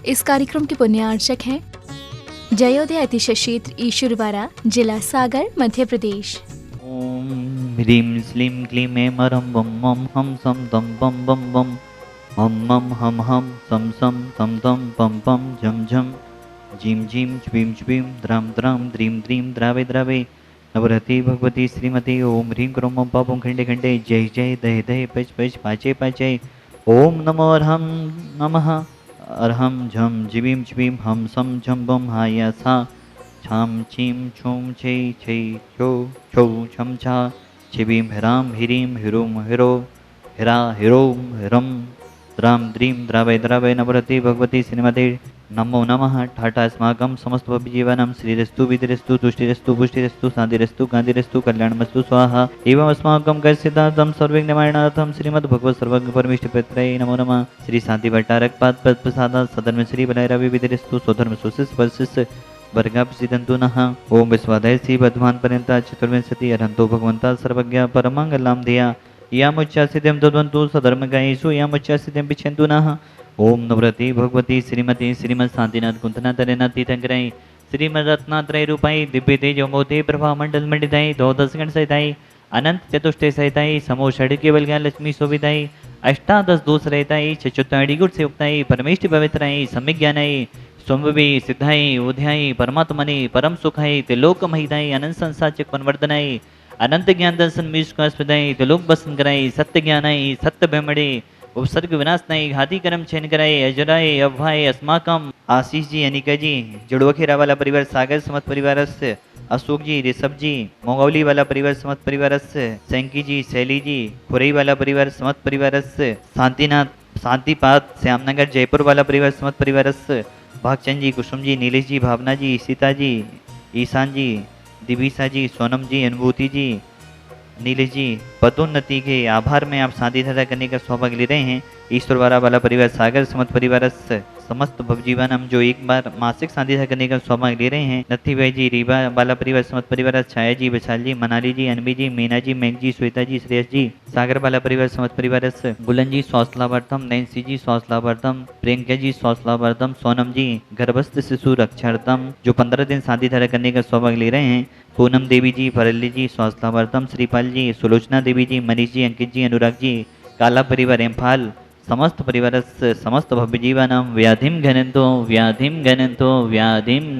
इस कार्यक्रम के पुण्यार्चक हैं जयोदय अतिशय क्षेत्र ईश्वरवाड़ा, जिला सागर, मध्य प्रदेश। ओम ह्रीं श्लीं क्लीं ऐं मरं बम मम हम सम तम बम बम बम हम मम हम सम सम तम तम पम पम झम झम झीम झीम छ्वीं छ्वीं द्राम द्राम द्रीं द्रीं द्रावे द्रावे नवरति भगवती श्रीमती। ओम ह्रीं क्रों मम पापं खंडे खंडे जय जय दय दय पच पच पाचे पाचे। ओम नमो अर्हं नमः अर्हं झम जीवीं छ्वीं हम सम झम बम हाया सा छाम छीम छूम छै छै छो छौ छम छा छिबीं ह्रां ह्रीं ह्रूं ह्रो ह्रा ह्रों ह्रम द्राम द्रीं द्रावय द्रावय नवरति भगवती श्रीमते। नमो नमः ठाठा अस्माकं समस्त जीवनं श्रीरस्तु विधिरस्तु तुष्टिरस्तु पुष्टिरस्तु शान्तिरस्तु कान्तिरस्तु कल्याणमस्तु स्वाहा। एवं अस्माकं कस्यदातं सर्वज्ञानार्थं श्रीमद्भगवत् सर्वज्ञ परमेष्ठिपत्रये नमो नमः। श्री शांति भट्टारक पाद प्रसाद सधर्म श्री बलैरवि विधिरस्तु स्वधर्म सुशिष्ट वर्षिष्ठ वर्गापसिदन्तु नः। ओम विश्वादय श्री वर्धमान पर्यंता चतुर्विंशति अरहन्तो भगवन्ता सर्वज्ञ परमंगलां धिया यामुच्चासितं तद्वन्तु सधर्मगायेषु यामुच्चासितं पिच्छन्तु नः। ओम नवरति भगवती श्रीमती श्रीमद शांतिनाथ कुंतनाथरेनाथ तीर्थंकराय श्रीमद रत्नात्रय रूपाई दिव्य तेजोमोते प्रभा मंडल मंडिताई द्वादश गण सहिताई अनंत चतुष्टय सहिताई समो षड केवल ज्ञान लक्ष्मी शोभिताई अष्टादश दोष रहताई चतुर्ताड़ी गुण से उक्ताई परमेष्टि पवित्राई सम्यक ज्ञानाई स्वंभवी सिद्धाई उध्याई परमात्मनि परम सुखाई त्रिलोक महिताई अनंत संसाचक पनवर्धनाई अनंत ज्ञान दर्शन मीष्कास्पदाई त्रिलोक बसन कराई सत्य ज्ञानाई सत्य ब्रह्मणे उपसर्ग विनाश नहीं घाती कर्म छेन कराए अजराय अभय अस्माकम आशीष जी अनिका जी जुड़वखेरा वाला परिवार सागर समत परिवार से अशोक जी ऋषभ जी मोगौली वाला परिवार समत परिवार से सैंकी जी शैली जी खुरई वाला परिवार समत परिवार से शांतिनाथ शांतिपात श्यामनगर जयपुर वाला परिवार समत परिवार से भागचंद जी कुसुम जी नीलेश जी भावना जी सीता जी ईशान जी दिविसा जी सोनम जी अनुभूति जी नीलेश जी पदोन्नति के आभार में आप शांति धारा करने का सौभाग्य ले रहे हैं। ईश्वरवाड़ा वाला परिवार सागर समस्त परिवार समस्त भवजीवन हम जो एक बार मासिक शांति धारा करने का सौभाग्य ले रहे हैं। नथी भाई जी रीवा वाला परिवार समस्त परिवार छाया जी विशाल जी मनाली जी अनबी जी मीना जी मेघ जी श्वेता जी श्रेयस जी सागर वाला परिवार समस्त परिवार बुलन जी स्वास्थ्यलाभार्थम नैन्सी जी स्वास्थ्यलाभार्थम प्रियंका जी स्वास्थ्यलाभार्थम सोनम जी गर्भस्थ शिशु रक्षार्थम जो 15 दिन शांति धारा करने का सौभाग्य ले रहे हैं। पूनम देवी जी फरल्ली जी स्वास्थ्यलाभार्थम श्रीपाल जी सुलोचना देवी जी मनीष जी अंकित जी अनुराग जी काला परिवार इम्फाल समस्त परिवार समस्त भव्य जीवनम व्याधिम घनंतो व्याधिम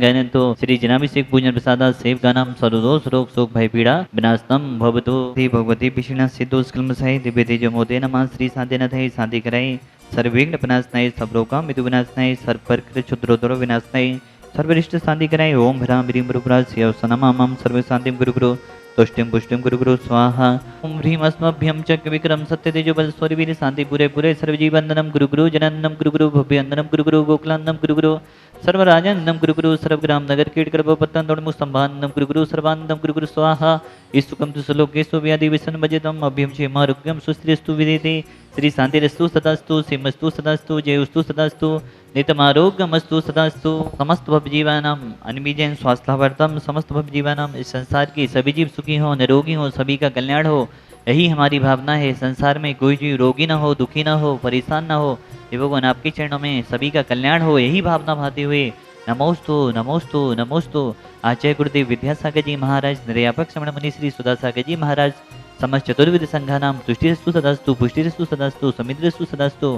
घनंतो श्री जनाभिषेक पूजन प्रसाद सेव गानम सर्वदोष रोग शोक भय पीड़ा विनाशतम भवतु श्री भगवती पिशिना सिद्धोष कल्मसाई दिव्य तेजो मोदे नमः श्री शांतिनाथाय शांति कराई सर्वविघ्न विनाशनाय सबरोकाम विदु विनाशनाय सर्वपर्कृत क्षुद्रोदरो विनाशनाय सर्वरिष्ट शांति कराय। ओम ह्रां ह्रीं ब्रह्मराज शिवसनमं सर्व शांतिं गुरु गुरु तुष्टिं पुष्टिं गुरु गुरु स्वाहा। ओम ह्रीं अस्मभ्यं चक्र विक्रम सत्य तेजो बल स्वरि वीर शांति पूरे पूरे सर्वजीवंदनम गुरु गुरु जननम गुरु गुरु भव्यंदनम गुरु गुरु गोकुलानंदम गुरु गुरु सर्वराजनंदम गुरु गुरु सर्वग्राम नगर कीटकर्पपत्तन दौड़मुख संभानंदम गुरु गुरु सर्वानंदम गुरु गुरु स्वाहा। ईसुकम तु सलोकेशु व्याधि विसन भजतम अभ्यम क्षेमारोग्यम सुस्त्रिस्तु विदिते श्री शांतिरस्तु सदास्तु सिमस्तु सदास्तु जयोस्तु सदास्तु नितमारोग्यमस्तु सदास्तु। समस्त भवजीवानाम अनबीजन स्वास्थ्यवर्तम समस्त भवजीवानाम इस संसार के सभी जीव सुखी हो निरोगी हो सभी का कल्याण हो यही हमारी भावना है। संसार में कोई जीव रोगी ना हो दुखी ना हो परेशान ना हो ये भगवान आपके चरणों में सभी का कल्याण हो यही भावना भाती हुए नमोस्तु नमोस्तु नमोस्तु। आचार्य गुरुदेव विद्यासागर जी महाराज निर्यापक श्रमण मुनि श्री सुधासागर जी महाराज समस्त चतुर्विध संघानाम तुष्टिरस्तु सदास्तु पुष्टिरस्तु सदास्तु समिद्रस्तु सदास्तु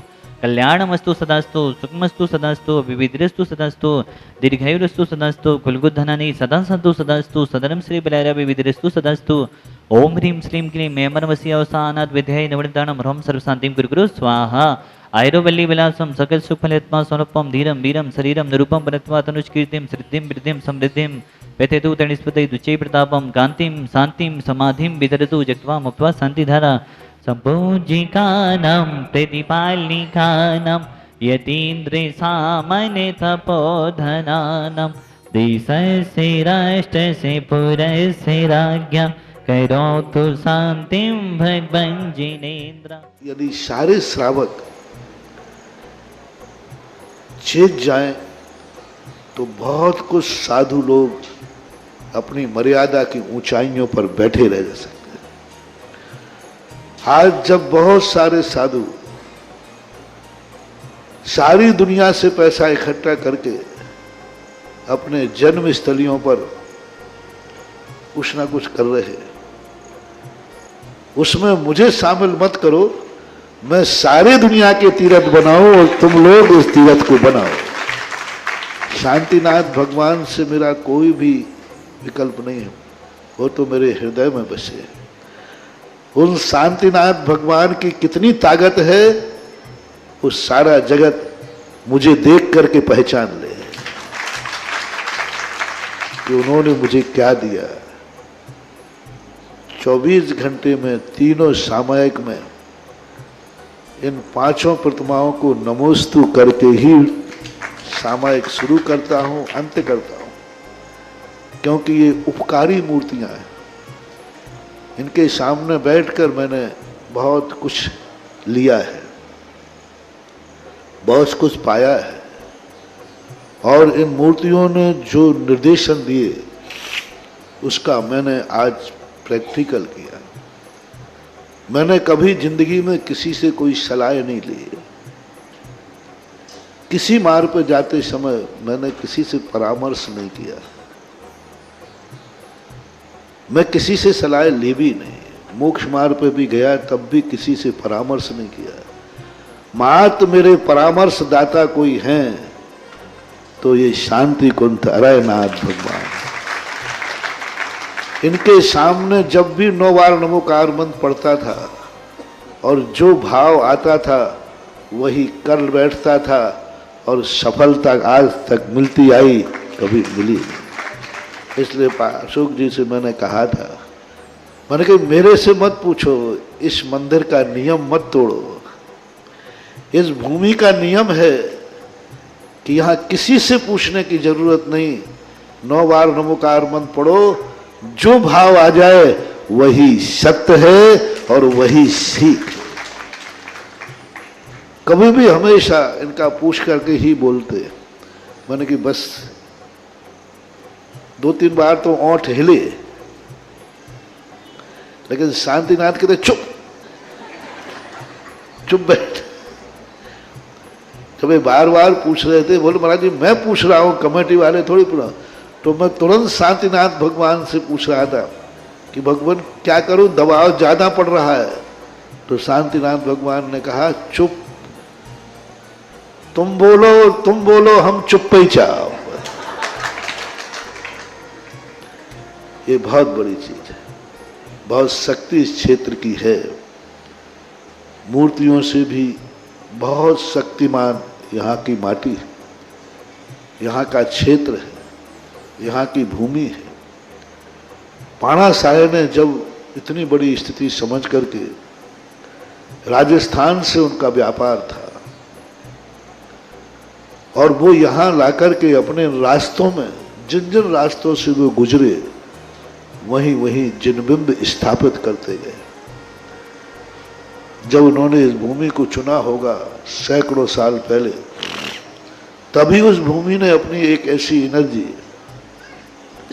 कल्याणमस्तु सदास्तु सुखमस्तु सदास्तु विविधरस्तु सदास्तु दीर्घायुरस्तु सदास्तु कुलगुद्धनानि सदा सन्तु सदास्तु सदनम श्री बलैरवि विविधरस्तु सदास्तु। ओम ह्रीं श्रीं क्लीं मेमनवसी अवसानात् विद्याय निवृत्तानं ह्रौं सर्वशान्तिं गुरु गुरु स्वाहा। आयुर्वल्ली विलासम सकल सुखफलेत्मा सोनपम धीरम वीरम शरीरम निरूपम बनत्वा तनुष्कीर्तिम सिद्धिं वृद्धिं समृद्धिं व्यथेतु तणिस्पतये दुच्चै प्रतापम कांतिं शांतिं समाधिं विदरतु जक्त्वा मुक्त्वा शान्तिधारा संपूजिकानां प्रतिपालिकानां यतीन्द्रे सामान्य तपोधनानां देशस्य राष्ट्रस्य पुरस्य राज्ञा करोतु शान्तिं भगवन् जिनेन्द्र। यदि सारे श्रावक चेत जाएं तो बहुत कुछ साधु लोग अपनी मर्यादा की ऊंचाइयों पर बैठे रह सकते हैं। आज जब बहुत सारे साधु सारी दुनिया से पैसा इकट्ठा करके अपने जन्म स्थलियों पर कुछ ना कुछ कर रहे हैं। उसमें मुझे शामिल मत करो। मैं सारे दुनिया के तीर्थ बनाऊं और तुम लोग उस तीर्थ को बनाओ। शांतिनाथ भगवान से मेरा कोई भी विकल्प नहीं है, वो तो मेरे हृदय में बसे हैं। उन शांतिनाथ भगवान की कितनी ताकत है, वो सारा जगत मुझे देख करके पहचान ले कि उन्होंने मुझे क्या दिया। 24 घंटे में तीनों सामयिक में इन 5 प्रतिमाओं को नमोस्तु करके ही सामयिक शुरू करता हूं, अंत करता हूं, क्योंकि ये उपकारी मूर्तियां हैं। इनके सामने बैठकर मैंने बहुत कुछ लिया है, बहुत कुछ पाया है, और इन मूर्तियों ने जो निर्देशन दिए उसका मैंने आज प्रैक्टिकल किया। मैंने कभी जिंदगी में किसी से कोई सलाह नहीं ली। किसी मार्ग पर जाते समय मैंने किसी से परामर्श नहीं किया। मैं किसी से सलाह ली भी नहीं। मोक्ष मार्ग पे भी गया तब भी किसी से परामर्श नहीं किया। मात्र मेरे परामर्श दाता कोई हैं तो ये शांति कुंठ अरयनाथ भगवान। इनके सामने जब भी 9 बार नमोकार मंत्र पढ़ता था और जो भाव आता था वही कर बैठता था, और सफलता आज तक मिलती आई, कभी मिली नहीं। इसलिए अशोक जी से मैंने कहा था, मैंने कहा मेरे से मत पूछो, इस मंदिर का नियम मत तोड़ो। इस भूमि का नियम है कि यहाँ किसी से पूछने की जरूरत नहीं। 9 बार नमोकार मंत्र पढ़ो, जो भाव आ जाए वही सत्य है और वही सीख। कभी भी हमेशा इनका पूछ करके ही बोलते। मैंने कि बस 2-3 बार तो ओंठ हिले, लेकिन शांतिनाथ कहते चुप चुप बैठ। कभी बार बार पूछ रहे थे, बोले महाराज जी मैं पूछ रहा हूं, कमेटी वाले थोड़ी पूछा। तो मैं तुरंत शांतिनाथ भगवान से पूछ रहा था कि भगवान क्या करूं, दबाव ज्यादा पड़ रहा है। तो शांतिनाथ भगवान ने कहा चुप, तुम बोलो हम चुप ही चाहो। ये बहुत बड़ी चीज है, बहुत शक्ति इस क्षेत्र की है। मूर्तियों से भी बहुत शक्तिमान यहाँ की माटी है, यहाँ का क्षेत्र है, यहाँ की भूमि है। पाणा साहे ने जब इतनी बड़ी स्थिति समझ करके, राजस्थान से उनका व्यापार था और वो यहाँ लाकर के अपने रास्तों में जिन जिन रास्तों से वो गुजरे वहीं वहीं जिनबिंब स्थापित करते गए। जब उन्होंने इस भूमि को चुना होगा सैकड़ों साल पहले, तभी उस भूमि ने अपनी एक ऐसी एनर्जी,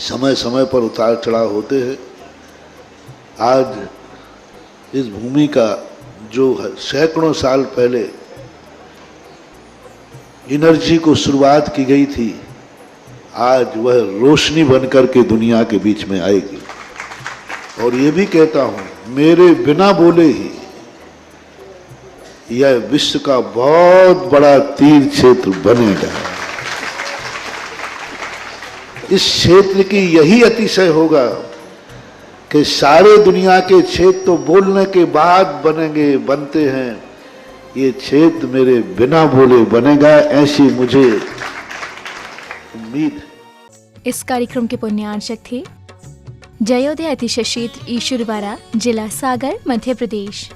समय समय पर उतार चढ़ाव होते हैं। आज इस भूमि का जो है सैकड़ों साल पहले एनर्जी को शुरुआत की गई थी, आज वह रोशनी बनकर के दुनिया के बीच में आएगी। और ये भी कहता हूं मेरे बिना बोले ही यह विश्व का बहुत बड़ा तीर्थ क्षेत्र बनेगा। इस क्षेत्र की यही अतिशय होगा कि सारे दुनिया के क्षेत्र तो बोलने के बाद बनेंगे, बनते हैं, ये क्षेत्र मेरे बिना बोले बनेगा, ऐसी मुझे उम्मीद है। इस कार्यक्रम के पुण्यार्चक थे जयोदय अतिशय क्षेत्र ईश्वरवारा, जिला सागर, मध्य प्रदेश।